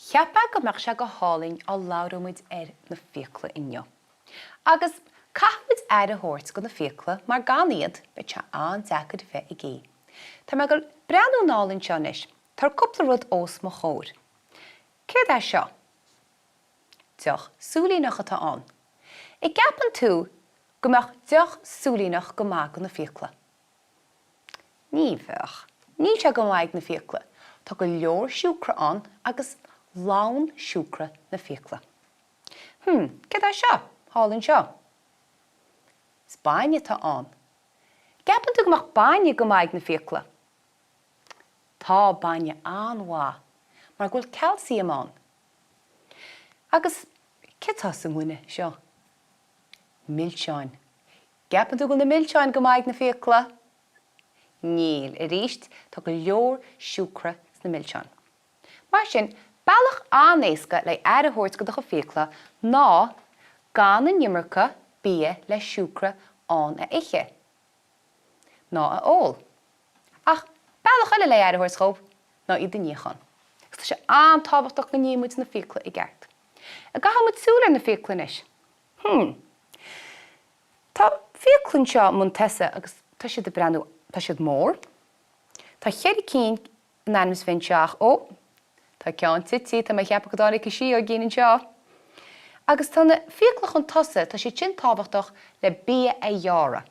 Cheapa go meach se go hálainn á labhróid na Fiacla inniu. Agus caithmuid a thuirt go na Fiacla mar gan iad be se an deacad bheith I gé. Tá me gur breanú nálinn seanis, tar cúpla rud os mo chóir. Céir é seo? Deach súlínach atá an. I gapan tú go meach deach súlínach go má go na Fiacla. Ní bheach. Ní se go maig na Fiacla. Tá go leor siúcra an agus lán siúcra na Fiacla. Céir é seo? Hálinn seo. Is bainne tá an. Gapan tú go meach bainne go maig na Fiacla. Tá bainne anhá, mar ghfuil calcium an. Agus cétá sa mhuine seo? Milseáin. Gapan tú go na milseáin go maig na Fiacla? Níl, I ríist tá go leor siúcra na milseáin. Mar sin, bailach anéasca le airthirt go do Fiacla ná gan na nimmirce bia le siúcra an a iche. Ná a ól. Ach, bailach eile le airthirt schóp ná I dníochan. Tá sé an tábhachtach go níomúid na Fiacla I gceart. A gahamid súla na Fiacla is. Tá Fiaclann seo mun tesa agus tá siad brenn tá siad mór. Tá chéidir cín na animas féin seach tá ceann tití tá mai cheappa go dána go sí ó gcíann seo. Agus tá na Fiacla chun tosa tá sé sin tábhachtach le bia a dheara.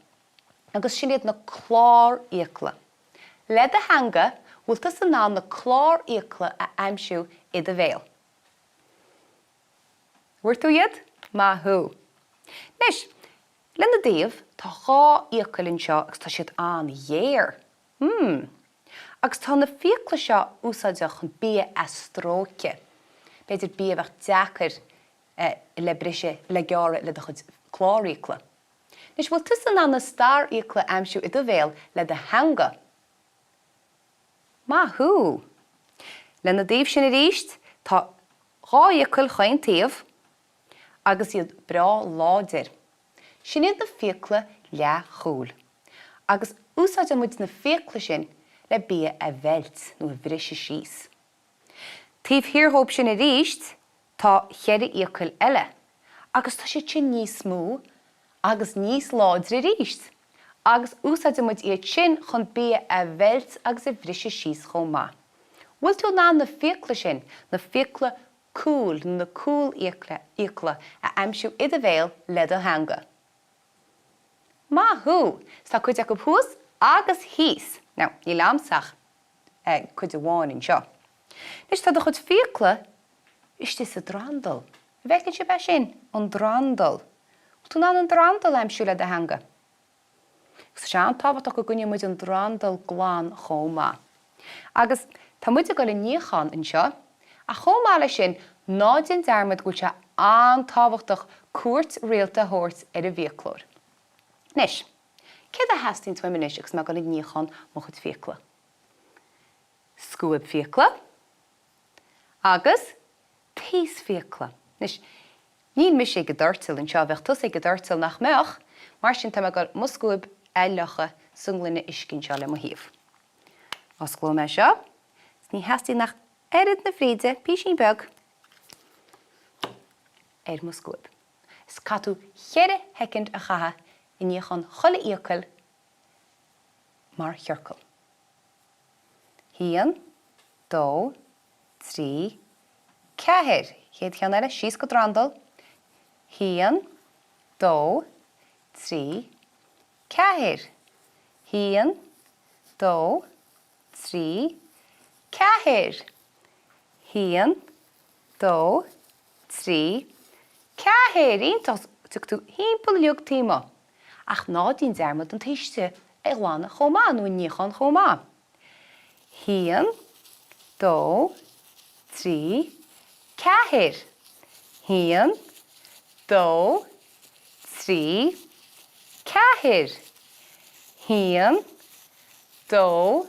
Agus sin iad na chlár íocla. Le a hanga bhfuil tas an ná na chlár íocla a aimsiú iad a bhéal. Bhuair tú iad? Má thu. Nis, le na daobh tá dhá íoclainn seo agus tá siad an dhéir. Agus tá na Fiacla seo úsáideach chun bia a stróce. Beidir bia bheith deachar le brise le geara le chud chlár íocla. Nis bhfuil tas an ná na star íocla aimsiú iad a bhéal le a hanga. Má thu. Le na daobh sin a ríist tá dhá íocla chain taobh agus iad brá láidir. Sin iad na Fiacla le chúl. Agus úsáid muid na Fiacla sin le bia a bheilt nó a bhrise síos. Taobh thiarthóp sin a ríist tá cheirde íocla eile. Agus tá sé sin níos smú agus níos láidir a ríist. Agus úsáid muid iad sin chun bia a bheilt agus a bhrise síos chomh maith. Bhfuil tú ná na Fiacla sin, na Fiacla cúl, na cúl íocla a aimsiú iad a bhéal le a hanga. Má thu, sa chuid go pús agus híos. Now, ní lamsach chuid a bháin seo. Nis tá chud Fiacla iste sa drandal. Bhecinn se bheith sin an drandal. Tú ná an drandal aimsiú le a hanga. Gus sé an tábhachtach go gcuine muid an drandal gláán chomh. Agus tá muid go le níochan in seo, a chomh lei sin nádin dearmid gúil se an tábhachtach cuairt réalta thuirt ar a bhíoclór. Nis, céad a heastín tuiminis agus me go le níochan mo chud Fiacla. Scoil Fiacla agus tíos Fiacla. Nis, níl mis sé go d'irtil in seo bheith tus é go d'irtil nach meach, mar sin tá me go muscúib eilecha sunglainne iscin seo le mo híomh. Oscló me seo, ní heastín nach erid na fríide písí beg muscúib. Is catú cheirde hecint a chatha I níochan chola íocail mar thiorcail. Hían, dó, trí, ceathair. Chéad cheann eile síos go drandal. Hían, dó, trí, ceathair. Hían, dó, trí, ceathair. Hían, dó, trí, ceathair. Iontas tú hímpel leog Téama. Ach ná dín dearmad an tuiste ag glána chomá nó níochan chomá. Hían, dó, trí, ceathair. Hían, dó, trí, ceathair. Hían, dó,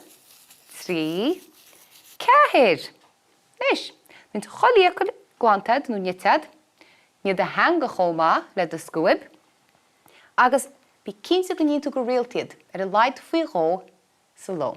trí, ceathair. Nis, mynd cholíocail glántad nó nietad, níad a hanga chomá le a scoib, agus bí 15 go níú go réaltiad ar a leid faoi ró sa lom.